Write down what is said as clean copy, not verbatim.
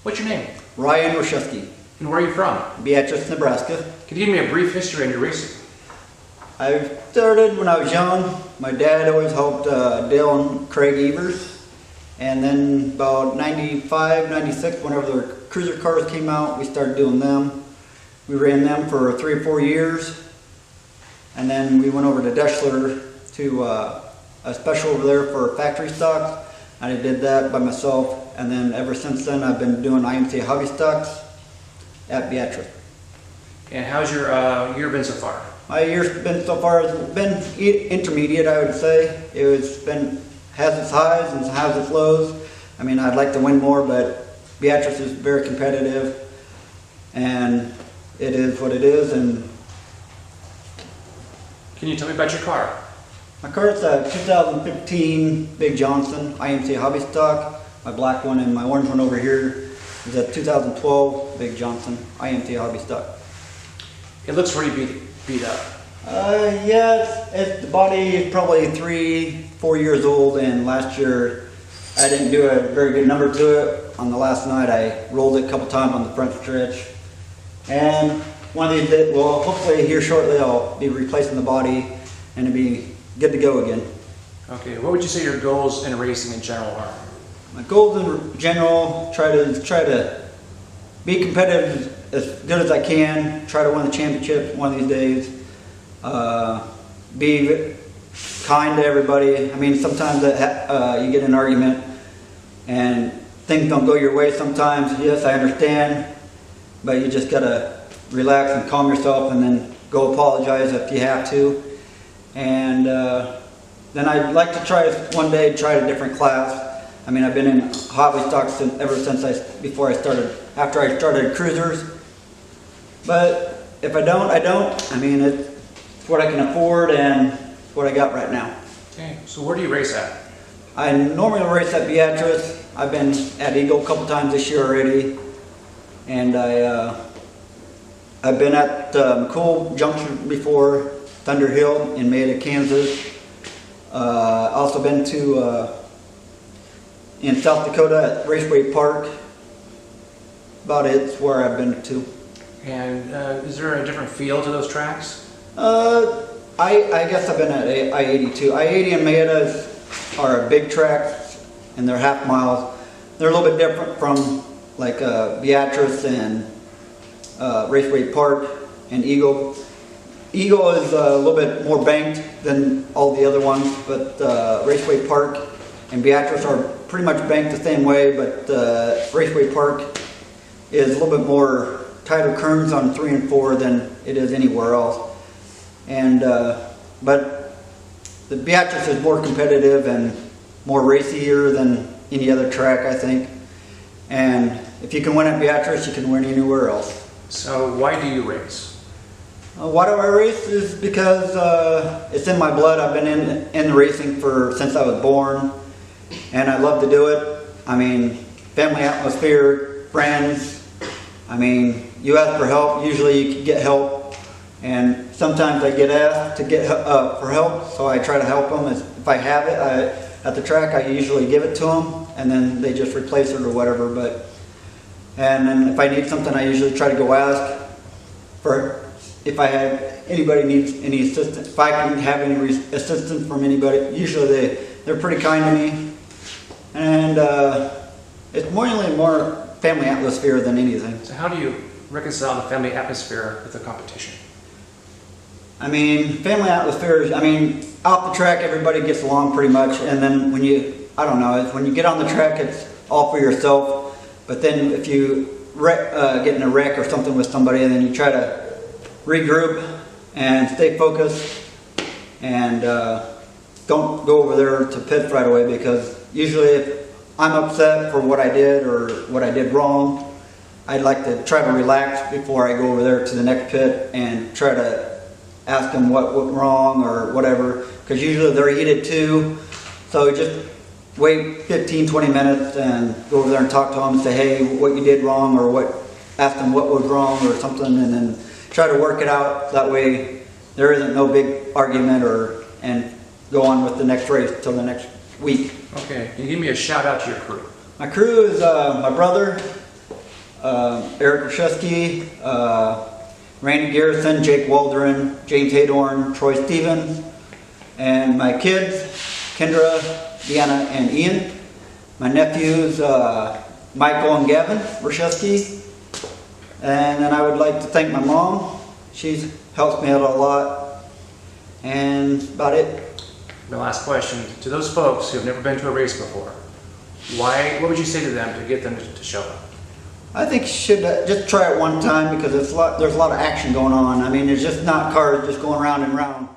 What's your name? Ryan Roschewski. And where are you from? Beatrice, Nebraska. Can you give me a brief history on your racing? I started when I was young. My dad always helped Dale and Craig Evers. And then about 95, 96, whenever the cruiser cars came out, we started doing them. We ran them for 3 or 4 years. And then we went over to Deschler to a special over there for factory stocks. I did that by myself. And then ever since then, I've been doing IMC hobby stocks at Beatrice. And how's your year been so far? My year's been so far has been intermediate, I would say. Has its highs and has its lows. I mean, I'd like to win more, but Beatrice is very competitive, and it is what it is. And can you tell me about your car? my car is a 2015 Big Johnson IMC hobby stock. My black one and my orange one over here is a 2012 Big Johnson IMC hobby stock. It looks pretty beat up. Yeah, the body is probably 3-4 years old, and last year I didn't do a very good number to it. On the last night I rolled it a couple times on the front stretch, and one of these days, well, hopefully here shortly I'll be replacing the body and it'll be good to go again. Okay, what would you say your goals in racing in general are? My goals in general, try to be competitive as good as I can, try to win the championship one of these days, be kind to everybody. I mean, sometimes you get in an argument and things don't go your way sometimes. Yes, I understand, but you just gotta relax and calm yourself and then go apologize if you have to. And then I'd like to try one day a different class. I mean, I've been in hobby stocks ever since after I started cruisers. But if I don't, I don't. I mean, it's what I can afford and it's what I got right now. Okay, so where do you race at? I normally race at Beatrice. I've been at Eagle a couple times this year already. And I've been at McCool Junction before, Thunder Hill in Maida, Kansas. Also been to in South Dakota at Raceway Park. About it's where I've been to. And is there a different feel to those tracks? I guess I've been at I-82. I-80 and Maida are big tracks, and they're half miles. They're a little bit different from like Beatrice and Raceway Park and Eagle. Eagle is a little bit more banked than all the other ones, but Raceway Park and Beatrice are pretty much banked the same way, but Raceway Park is a little bit more tighter curves on 3 and 4 than it is anywhere else. And but the Beatrice is more competitive and more racier than any other track, I think. And if you can win at Beatrice, you can win anywhere else. So why do you race? Why do I race is because it's in my blood. I've been in the racing since I was born, and I love to do it. I mean, family atmosphere, friends. I mean, you ask for help, usually you can get help, and sometimes I get asked to get for help, so I try to help them. If I have it at the track, I usually give it to them, and then they just replace it or whatever. And then if I need something, I usually try to go ask for if anybody needs any assistance. If I can have any assistance from anybody, usually they're pretty kind to me, and it's more family atmosphere than anything. So how do you reconcile the family atmosphere with the competition? I mean, family atmosphere, I mean, off the track everybody gets along pretty much, and then when you get on the track it's all for yourself, but then if you get in a wreck or something with somebody, and then you try to regroup and stay focused and don't go over there to pits right away, because usually if I'm upset for what I did or what I did wrong, I'd like to try to relax before I go over there to the next pit and try to ask them what went wrong or whatever, because usually they're heated too. So just wait 15-20 minutes and go over there and talk to them and say, hey, what you did wrong, or ask them what was wrong or something, and then try to work it out. That way there isn't no big argument, and go on with the next race till the next week. Okay, can you give me a shout out to your crew? My crew is my brother, Eric Roschewski, Randy Garrison, Jake Waldron, James Haydorn, Troy Stevens, and my kids, Kendra, Deanna, and Ian. My nephews, Michael and Gavin Roschewski. And then I would like to thank my mom. She helps me out a lot. And about it. My last question, to those folks who have never been to a race before, what would you say to them to get them to show up? I think you should just try it one time because there's a lot of action going on. I mean, it's just not cars just going round and round.